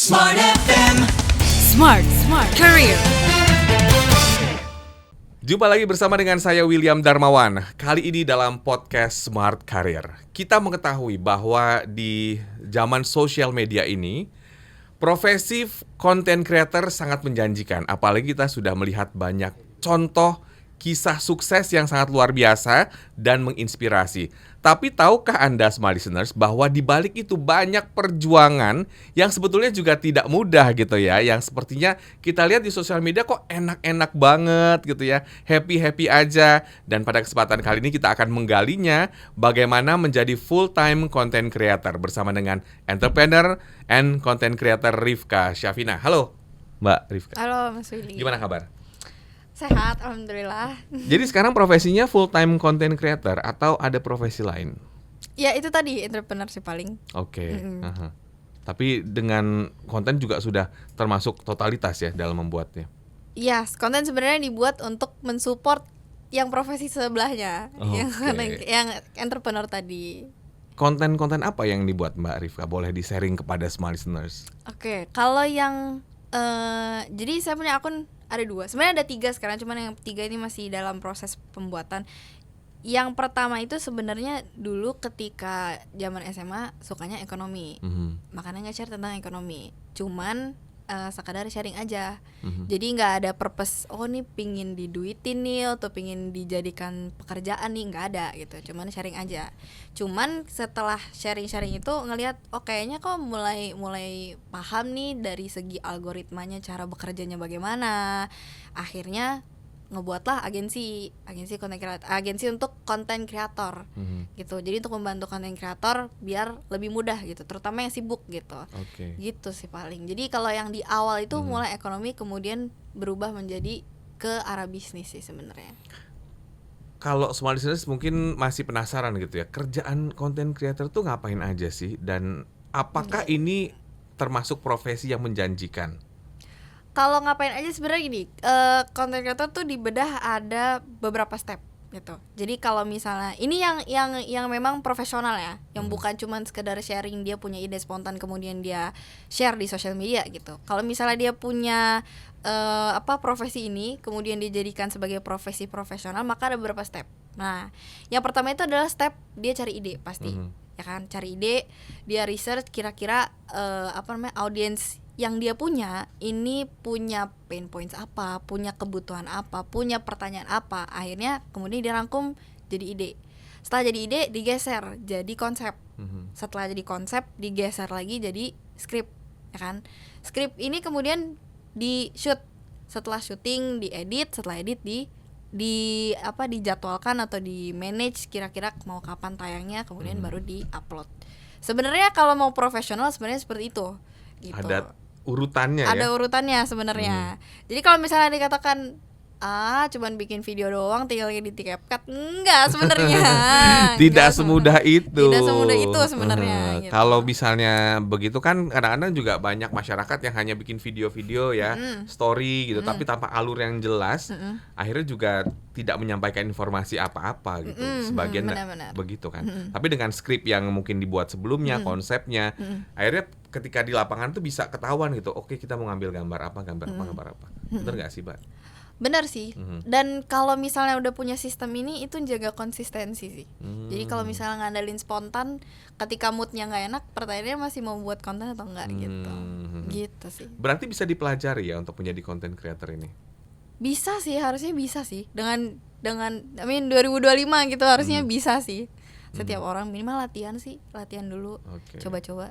Smart FM. Smart Career. Jumpa lagi bersama dengan saya William Darmawan. Kali ini dalam podcast Smart Career, kita mengetahui bahwa di zaman sosial media ini, profesi content creator sangat menjanjikan. Apalagi kita sudah melihat banyak contoh kisah sukses yang sangat luar biasa dan menginspirasi. Tapi tahukah Anda, smart listeners, bahwa di balik itu banyak perjuangan yang sebetulnya juga tidak mudah gitu ya. Yang sepertinya kita lihat di sosial media kok enak-enak banget gitu ya. Happy-happy aja. Dan pada kesempatan kali ini kita akan menggalinya bagaimana menjadi full-time content creator bersama dengan entrepreneur and content creator Rifka Syafina. Halo Mbak Rifka. Halo Mas Willy. Gimana kabar? Sehat, alhamdulillah. Jadi sekarang profesinya full-time content creator atau ada profesi lain? Ya itu tadi entrepreneur sih paling. Oke. Aha. Tapi dengan konten juga sudah termasuk totalitas ya dalam membuatnya? Iya, konten sebenarnya dibuat untuk mensupport yang profesi sebelahnya, yang entrepreneur tadi. Konten-konten apa yang dibuat Mbak Rifka? Boleh di-sharing kepada smart listeners? Oke, kalau yang jadi saya punya akun ada 2. Sebenarnya ada 3 sekarang, cuman yang 3 ini masih dalam proses pembuatan. Yang pertama itu sebenarnya dulu ketika zaman SMA sukanya ekonomi. Makanya nge-share tentang ekonomi. Cuman sekadar sharing aja. Jadi nggak ada purpose, oh nih pingin diduitin nih atau pingin dijadikan pekerjaan nih, nggak ada gitu. Cuman sharing aja. Cuman setelah sharing-sharing itu ngelihat, oh kayaknya kok mulai paham nih dari segi algoritmanya, cara bekerjanya bagaimana. Akhirnya ngebuatlah agensi content creator, agensi untuk content creator gitu. Jadi untuk membantu content creator biar lebih mudah gitu, terutama yang sibuk gitu. Gitu sih paling. Jadi kalau yang di awal itu mulai ekonomi, kemudian berubah menjadi ke arah bisnis sih sebenarnya. Kalau smart listeners mungkin masih penasaran gitu ya, kerjaan content creator tuh ngapain aja sih? Dan apakah ini termasuk profesi yang menjanjikan? Kalau ngapain aja sebenarnya gini, content creator tuh dibedah ada beberapa step gitu. Jadi kalau misalnya ini yang memang profesional ya, yang bukan cuman sekedar sharing, dia punya ide spontan kemudian dia share di sosial media gitu. Kalau misalnya dia punya profesi ini kemudian dijadikan sebagai profesi profesional, maka ada beberapa step. Nah, yang pertama itu adalah step dia cari ide pasti. Ya kan, cari ide, dia research kira-kira audiens yang dia punya ini punya pain points apa, punya kebutuhan apa, punya pertanyaan apa. Akhirnya kemudian dia rangkum jadi ide. Setelah jadi ide digeser jadi konsep. Setelah jadi konsep digeser lagi jadi skrip, ya kan? Skrip ini kemudian di shoot. Setelah syuting diedit, setelah edit dijadwalkan atau di manage kira-kira mau kapan tayangnya, kemudian baru di-upload. Sebenarnya kalau mau profesional sebenarnya seperti itu. Gitu. Ada urutannya ya? Ada urutannya sebenarnya. Jadi kalau misalnya dikatakan cuman bikin video doang tinggal edit di CapCut, enggak sebenarnya. Tidak semudah itu. Tidak semudah itu sebenarnya. Gitu. Kalau misalnya begitu kan kadang-kadang juga banyak masyarakat yang hanya bikin video-video ya, story gitu, tapi tanpa alur yang jelas, akhirnya juga tidak menyampaikan informasi apa-apa gitu. Sebagian begitu kan. Tapi dengan skrip yang mungkin dibuat sebelumnya, konsepnya, akhirnya ketika di lapangan tuh bisa ketahuan gitu. Oke, kita mau ngambil gambar apa. Bener nggak sih, Mbak? Benar sih. Dan kalau misalnya udah punya sistem ini, itu jaga konsistensi sih. Jadi kalau misalnya ngandalin spontan, ketika moodnya nggak enak, pertanyaannya masih mau buat konten atau enggak gitu. Gitu sih. Berarti bisa dipelajari ya untuk menjadi content creator ini? Bisa sih, harusnya bisa sih. Dengan 2025 gitu harusnya bisa sih. Setiap orang minimal latihan dulu. Coba-coba.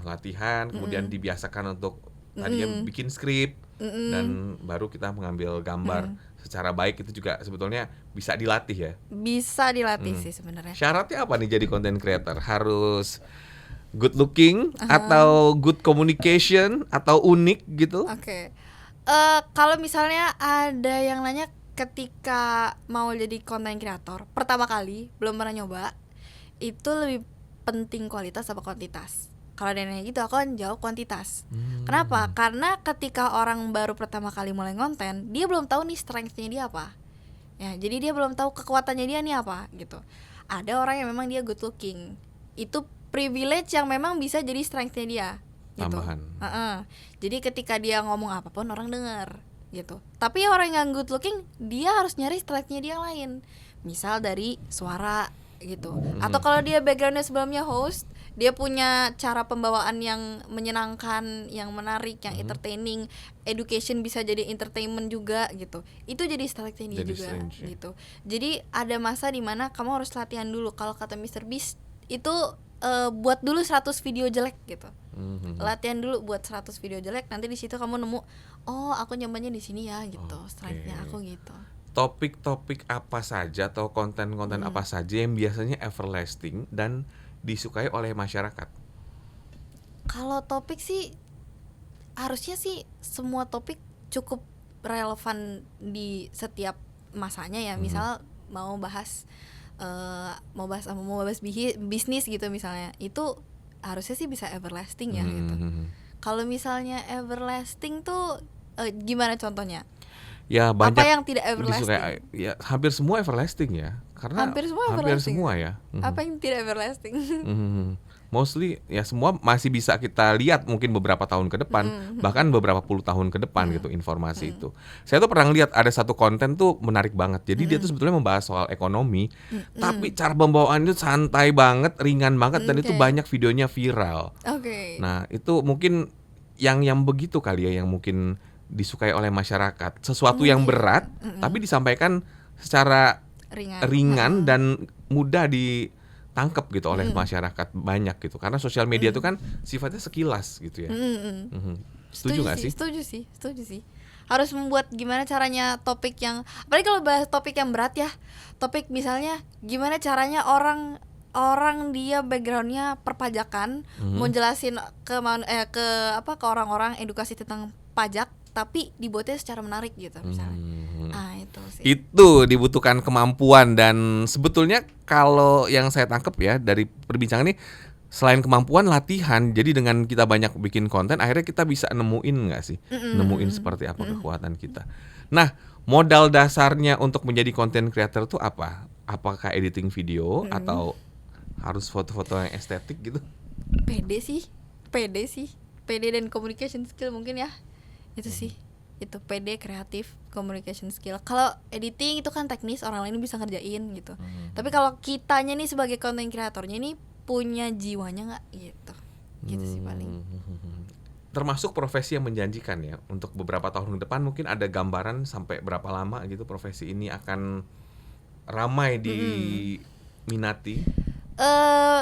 Latihan, kemudian dibiasakan untuk tadinya bikin skrip. Dan baru kita mengambil gambar secara baik, itu juga sebetulnya bisa dilatih ya? Bisa dilatih sih sebenarnya. Syaratnya apa nih jadi content creator? Harus good looking atau good communication atau unik gitu? Oke. Kalau misalnya ada yang nanya ketika mau jadi content creator pertama kali, belum pernah nyoba, itu lebih penting kualitas apa kuantitas? Kalau ada yang nanya gitu, aku kan jawab kuantitas. Kenapa? Karena ketika orang baru pertama kali mulai ngonten, dia belum tahu nih strength-nya dia apa. Ya, jadi dia belum tahu kekuatannya dia nih apa gitu. Ada orang yang memang dia good looking. Itu privilege yang memang bisa jadi strength-nya dia. gitu. Tambahan. Jadi ketika dia ngomong apapun orang dengar gitu. Tapi orang yang good looking dia harus nyari slide-nya dia lain. Misal dari suara gitu. Atau kalau dia backgroundnya sebelumnya host, dia punya cara pembawaan yang menyenangkan, yang menarik, yang entertaining, education bisa jadi entertainment juga gitu. Itu jadi slide-nya dia Jadi juga strange, ya. gitu. Jadi ada masa dimana kamu harus latihan dulu. Kalau kata Mr. Beast itu buat dulu 100 video jelek gitu. Latihan dulu buat 100 video jelek, nanti di situ kamu nemu, oh aku nyamannya di sini ya gitu. Strike-nya aku gitu. Topik-topik apa saja atau konten-konten apa saja yang biasanya everlasting dan disukai oleh masyarakat? Kalau topik sih harusnya sih semua topik cukup relevan di setiap masanya ya. Misal mau bahas bisnis gitu misalnya, itu harusnya sih bisa everlasting ya gitu. Kalau misalnya everlasting tuh gimana contohnya? Ya banyak Apa yang tidak everlasting? disukai, ya hampir semua everlasting ya, karena Hampir semua everlasting. semua ya. Apa yang tidak everlasting? Mostly ya semua masih bisa kita lihat mungkin beberapa tahun ke depan, bahkan beberapa puluh tahun ke depan gitu informasi itu. Saya tuh pernah lihat ada satu konten tuh menarik banget. Jadi dia tuh sebetulnya membahas soal ekonomi, tapi cara pembawaan itu santai banget, ringan banget, dan itu banyak videonya viral. Oke. Nah itu mungkin yang begitu kali ya, yang mungkin disukai oleh masyarakat. Sesuatu yang berat, tapi disampaikan secara ringan dan mudah ditangkap gitu oleh masyarakat banyak gitu. Karena sosial media itu kan sifatnya sekilas gitu ya. Setuju nggak sih? Setuju sih. Harus membuat gimana caranya topik yang, apalagi kalau bahas topik yang berat ya. Topik misalnya gimana caranya orang dia backgroundnya perpajakan, mau jelasin ke orang-orang edukasi tentang pajak, tapi dibuatnya secara menarik gitu misalnya. Itu sih. Itu dibutuhkan kemampuan, dan sebetulnya kalau yang saya tangkap ya dari perbincangan ini, selain kemampuan, latihan. Jadi dengan kita banyak bikin konten, akhirnya kita bisa nemuin nggak sih, nemuin seperti apa kekuatan kita. Nah, modal dasarnya untuk menjadi content creator tuh apa? Apakah editing video atau harus foto-foto yang estetik gitu? Pede dan communication skill mungkin ya. Itu sih, itu pede, kreatif, communication skill. Kalau editing itu kan teknis, orang lain bisa ngerjain gitu. Tapi kalau kitanya nih sebagai content creatornya ini punya jiwanya nggak gitu. Gitu sih paling. Termasuk profesi yang menjanjikan ya. Untuk beberapa tahun ke depan mungkin ada gambaran sampai berapa lama gitu profesi ini akan ramai diminati.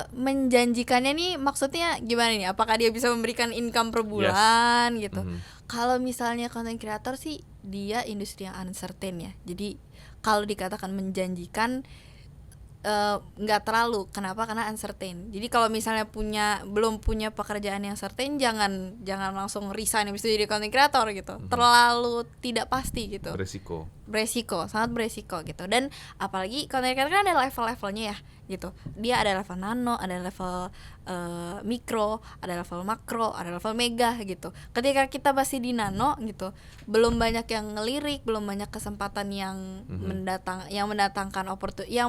Menjanjikannya nih maksudnya gimana nih? Apakah dia bisa memberikan income per bulan gitu? Kalau misalnya content creator sih dia industri yang uncertain ya. Jadi kalau dikatakan menjanjikan nggak terlalu. Kenapa? Karena uncertain. Jadi kalau misalnya belum punya pekerjaan yang certain, jangan langsung resign habis itu jadi content creator gitu. Terlalu tidak pasti gitu. Beresiko, sangat beresiko gitu. Dan apalagi content creator kan ada level-levelnya ya gitu. Dia ada level nano, ada level mikro, ada level makro, ada level mega gitu. Ketika kita masih di nano gitu, belum banyak yang ngelirik, belum banyak kesempatan yang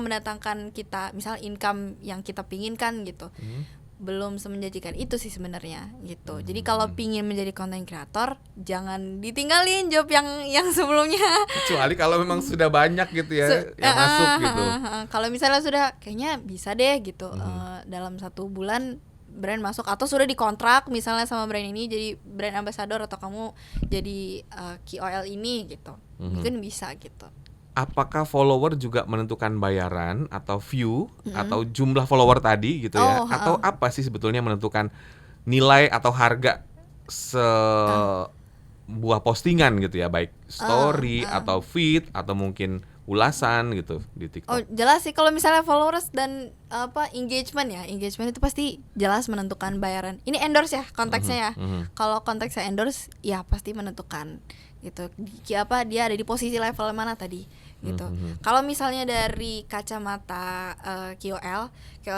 mendatangkan kita misal income yang kita pinginkan gitu. Belum semenjanjikan itu sih sebenarnya gitu. Jadi kalau pingin menjadi content creator, jangan ditinggalin job yang sebelumnya. Kecuali kalau memang sudah banyak gitu ya yang masuk gitu. Kalau misalnya sudah kayaknya bisa deh gitu, dalam 1 bulan brand masuk atau sudah dikontrak misalnya sama brand ini jadi brand ambassador atau kamu jadi KOL ini gitu, mungkin bisa gitu. Apakah follower juga menentukan bayaran atau view atau jumlah follower tadi gitu ya? Atau apa sih sebetulnya menentukan nilai atau harga sebuah postingan gitu ya, baik story atau feed atau mungkin ulasan gitu di TikTok? Oh jelas sih, kalau misalnya followers dan engagement itu pasti jelas menentukan bayaran. Ini endorse ya konteksnya ya. Kalau konteksnya endorse ya pasti menentukan gitu. Dia ada di posisi level mana tadi gitu. Kalau misalnya dari kacamata KOL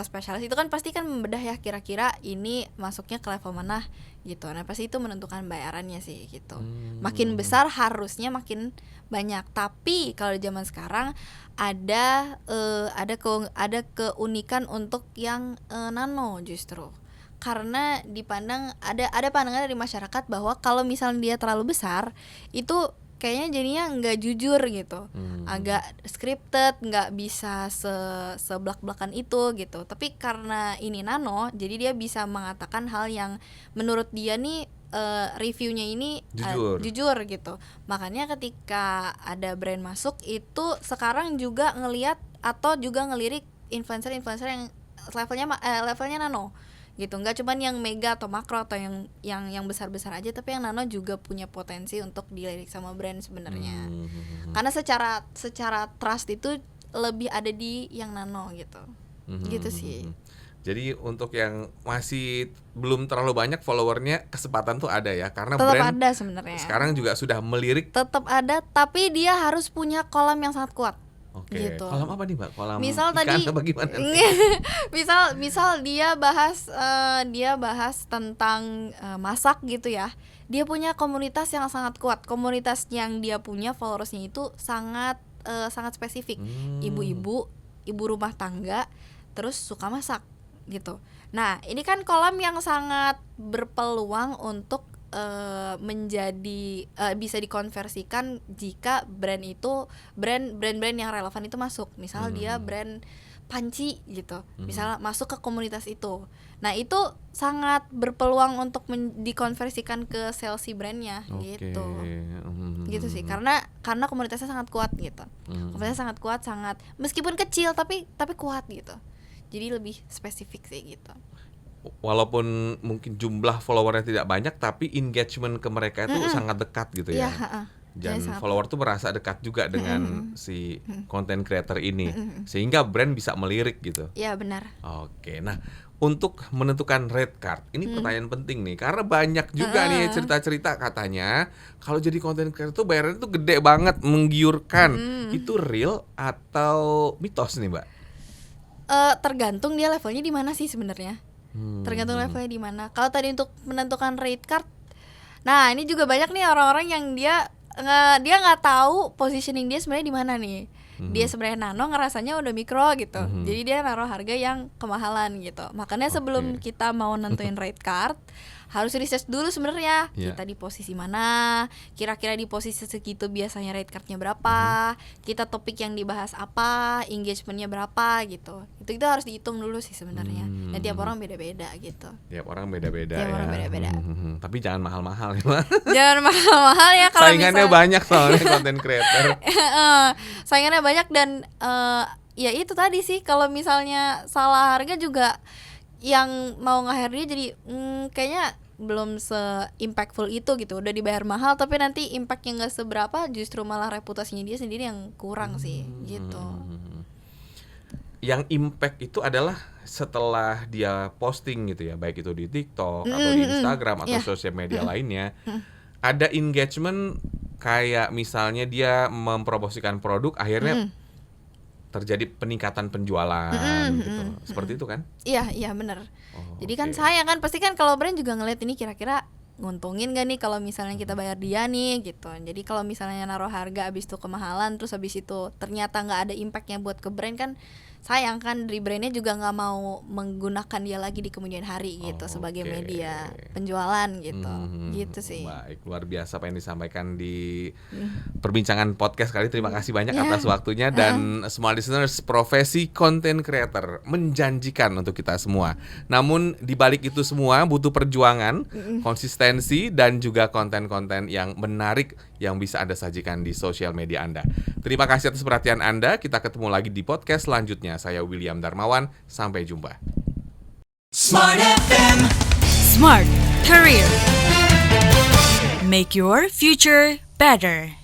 spesialis itu kan pasti kan membedah ya kira-kira ini masuknya ke level mana gitu. Nah pasti itu menentukan bayarannya sih gitu. Makin besar harusnya makin banyak. Tapi kalau zaman sekarang ada keunikan untuk yang nano justru. karena dipandang ada pandangan dari masyarakat bahwa kalau misalnya dia terlalu besar itu kayaknya jadinya nggak jujur gitu, agak scripted, nggak bisa seblak-blakan itu gitu. Tapi karena ini nano, jadi dia bisa mengatakan hal yang menurut dia nih reviewnya ini jujur gitu. Makanya ketika ada brand masuk itu sekarang juga ngelihat atau juga ngelirik influencer-influencer yang levelnya nano gitu, nggak cuman yang mega atau makro atau yang besar-besar aja, tapi yang nano juga punya potensi untuk dilirik sama brand sebenarnya. Karena secara trust itu lebih ada di yang nano gitu. Gitu sih. Jadi untuk yang masih belum terlalu banyak followernya, kesempatan tuh ada ya, karena Tetap brand ada sebenarnya. sekarang juga sudah melirik. Tetap ada, tapi dia harus punya kolam yang sangat kuat. Oke. Gitu. Kolam apa nih, Mbak? Kolam Misal ikan tadi apa gimana? misal dia bahas tentang masak gitu ya. Dia punya komunitas yang sangat kuat. Komunitas yang dia punya followersnya itu sangat spesifik. Ibu-ibu, ibu rumah tangga, terus suka masak gitu. Nah, ini kan kolam yang sangat berpeluang untuk menjadi bisa dikonversikan jika brand yang relevan itu masuk. Misal dia brand panci gitu, misal masuk ke komunitas itu. Nah, itu sangat berpeluang untuk dikonversikan ke sales si brandnya gitu. Gitu sih, karena komunitasnya sangat kuat gitu. Komunitasnya sangat kuat, meskipun kecil tapi kuat gitu. Jadi lebih spesifik sih gitu. Walaupun mungkin jumlah followernya tidak banyak, tapi engagement ke mereka itu sangat dekat gitu ya. Dan follower tuh merasa dekat juga dengan si content creator ini, sehingga brand bisa melirik gitu. Iya benar. Oke, nah untuk menentukan red card, ini pertanyaan penting nih, karena banyak juga nih cerita-cerita katanya kalau jadi content creator tuh bayarannya tuh gede banget, menggiurkan. Itu real atau mitos nih, Mbak? Tergantung dia levelnya di mana sih sebenarnya. Tergantung levelnya di mana. Kalau tadi untuk menentukan rate card, nah ini juga banyak nih orang-orang yang dia nggak tahu positioning dia sebenarnya di mana nih. Dia sebenarnya nano ngerasanya udah mikro gitu. Jadi dia naruh harga yang kemahalan gitu. Makanya sebelum kita mau nentuin rate card, harus research dulu sebenarnya kita di posisi mana, kira-kira di posisi segitu biasanya rate cardnya berapa, kita topik yang dibahas apa, engagementnya berapa gitu. Itu harus dihitung dulu sih sebenarnya. Dan tiap orang beda-beda gitu. Tiap orang beda-beda. Tapi jangan mahal-mahal ya, Mbak. Jangan mahal-mahal ya kalau saingannya banyak soalnya content creator. Saingannya banyak dan ya itu tadi sih, kalau misalnya salah harga juga yang mau nge-hire dia jadi kayaknya belum se-impactful itu gitu. Udah dibayar mahal tapi nanti impactnya gak seberapa, justru malah reputasinya dia sendiri yang kurang sih gitu. Yang impact itu adalah setelah dia posting gitu ya, baik itu di TikTok atau di Instagram atau sosial media lainnya, ada engagement kayak misalnya dia mempromosikan produk, akhirnya terjadi peningkatan penjualan gitu. Seperti itu kan? Iya benar. Jadi kan saya kan pasti kan kalau brand juga ngeliat ini kira-kira nguntungin gak nih kalau misalnya kita bayar dia nih gitu. Jadi kalau misalnya naruh harga abis itu kemahalan, terus abis itu ternyata nggak ada impactnya buat ke brand, kan sayang kan, dari brandnya juga nggak mau menggunakan dia lagi di kemudian hari gitu sebagai media penjualan gitu. Gitu sih. Baik, luar biasa apa yang disampaikan di perbincangan podcast kali. Terima kasih banyak atas waktunya, dan semua listeners, profesi content creator menjanjikan untuk kita semua. Namun di balik itu semua butuh perjuangan, konsistensi, dan juga konten-konten yang menarik yang bisa Anda sajikan di sosial media Anda. Terima kasih atas perhatian Anda. Kita ketemu lagi di podcast selanjutnya. Saya William Darmawan. Sampai jumpa. Smart FM. Smart Career. Make your future better.